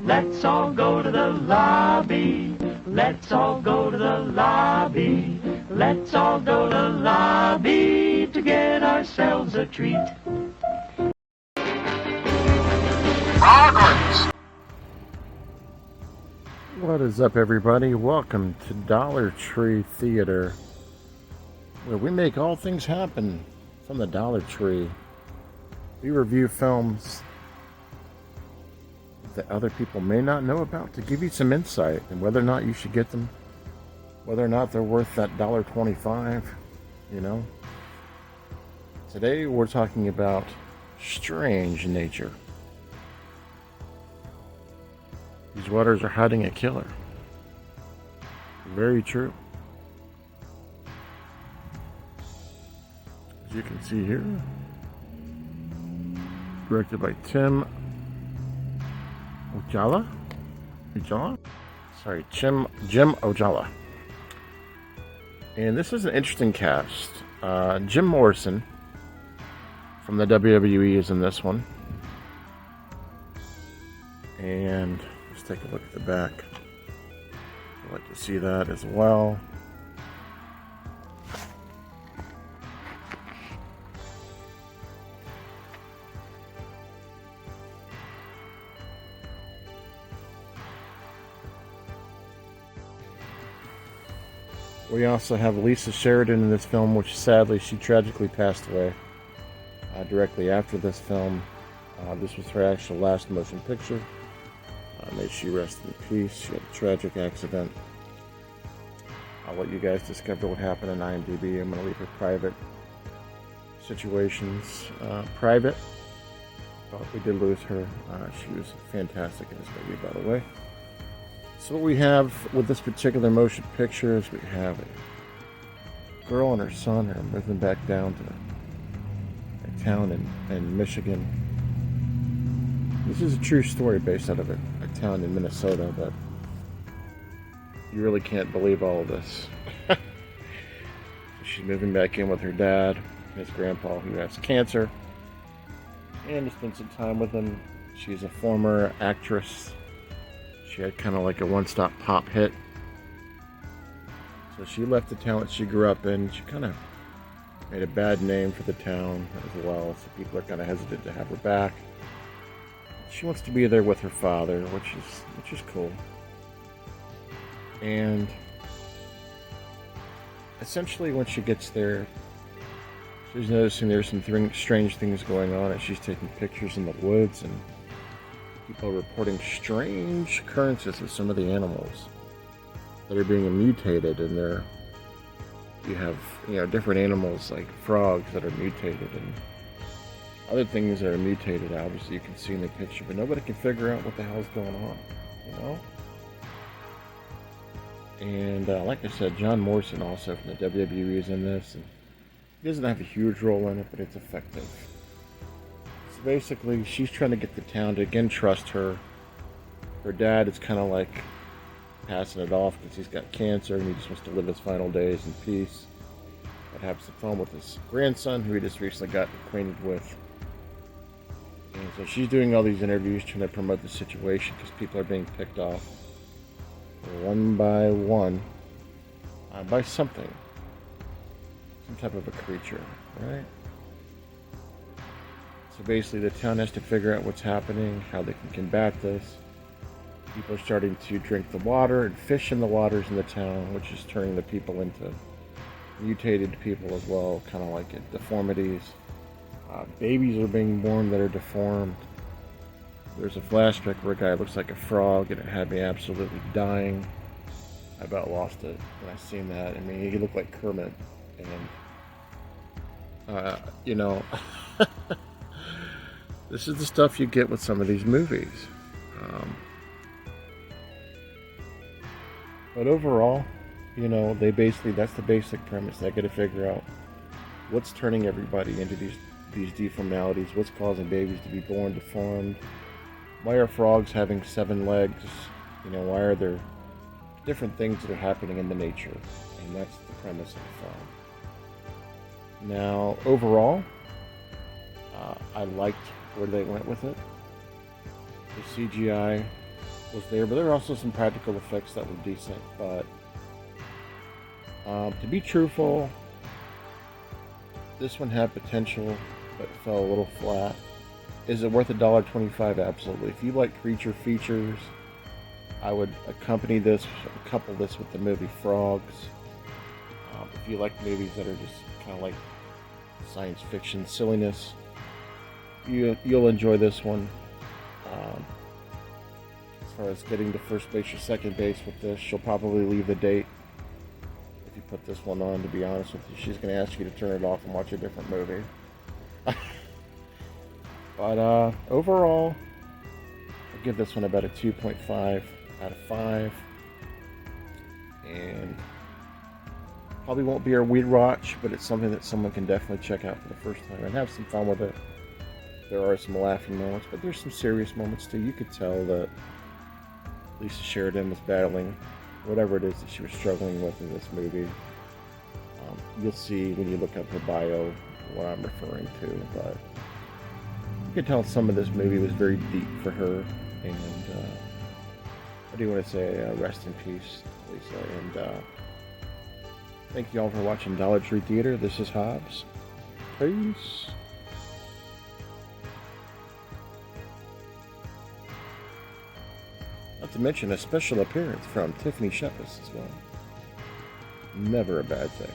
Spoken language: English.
Let's all go to the lobby. Let's all go to the lobby. Let's all go to the lobby to get ourselves a treat. Progress. What is up, everybody? Welcome to Dollar Tree Theater, where we make all things happen from the Dollar Tree. We review films that other people may not know about to give you some insight and whether or not you should get them, whether or not they're worth that $1.25, you know. Today we're talking about strange nature. These waters are hiding a killer. Very true. As you can see here, directed by Tim Ojala? Sorry, Jim Ojala. And this is an interesting cast. Jim Morrison from the WWE is in this one. And let's take a look at the back. I'd like to see that as well. We also have Lisa Sheridan in this film, which sadly she tragically passed away directly after this film. This was her actual last motion picture. May she rest in peace. She had a tragic accident. I'll let you guys discover what happened in IMDb. I'm going to leave her private situations private. But we did lose her. She was fantastic in this movie, by the way. So what we have with this particular motion picture is we have a girl and her son are moving back down to a town in Michigan. This is a true story based out of a town in Minnesota, but you really can't believe all of this. So she's moving back in with her dad, his grandpa, who has cancer, and to spend some time with him. She's a former actress. She had kind of like a one-stop pop hit. So she left the town that she grew up in. She kind of made a bad name for the town as well, so people are kind of hesitant to have her back. She wants to be there with her father, which is cool. And essentially when she gets there, she's noticing there's some strange things going on as she's taking pictures in the woods, and people are reporting strange occurrences with some of the animals that are being mutated, and you have different animals like frogs that are mutated and other things that are mutated. Obviously you can see in the picture, but nobody can figure out what the hell's going on, And like I said, John Morrison also from the WWE is in this, and he doesn't have a huge role in it, but it's effective. So basically she's trying to get the town to again trust her. Her dad is kind of like passing it off because he's got cancer and he just wants to live his final days in peace, but have some fun with his grandson, who he just recently got acquainted with. And so she's doing all these interviews trying to promote the situation because people are being picked off one by one by something, some type of a creature, right? So basically the town has to figure out what's happening, how they can combat this. People are starting to drink the water and fish in the waters in the town, which is turning the people into mutated people as well, kind of like deformities. Babies are being born that are deformed. There's a flashback where a guy looks like a frog, and it had me absolutely dying. I about lost it when I seen that. I mean, he looked like Kermit, and this is the stuff you get with some of these movies. But overall, that's the basic premise. They got to figure out what's turning everybody into these deformalities, what's causing babies to be born deformed, why are frogs having 7 legs, why are there different things that are happening in the nature, and that's the premise of the film. Now, overall, I liked where they went with it. The CGI was there, but there were also some practical effects that were decent. But to be truthful, this one had potential, but fell a little flat. Is it worth $1.25? Absolutely. If you like creature features, I would couple this with the movie Frogs. If you like movies that are just kind of like science fiction silliness, you'll enjoy this one. As far as getting to first base or second base with this, she'll probably leave the date if you put this one on, to be honest with you. She's going to ask you to turn it off and watch a different movie. But overall, I'll give this one about a 2.5 out of 5. And probably won't be a weird watch, but it's something that someone can definitely check out for the first time and have some fun with it. There are some laughing moments, but there's some serious moments too. You could tell that Lisa Sheridan was battling whatever it is that she was struggling with in this movie. You'll see when you look up her bio what I'm referring to, but you can tell some of this movie was very deep for her. And I do want to say rest in peace, Lisa. And thank you all for watching Dollar Tree Theater. This is Hobbs. Peace. Not to mention a special appearance from Tiffany Shepis as well. Never a bad thing.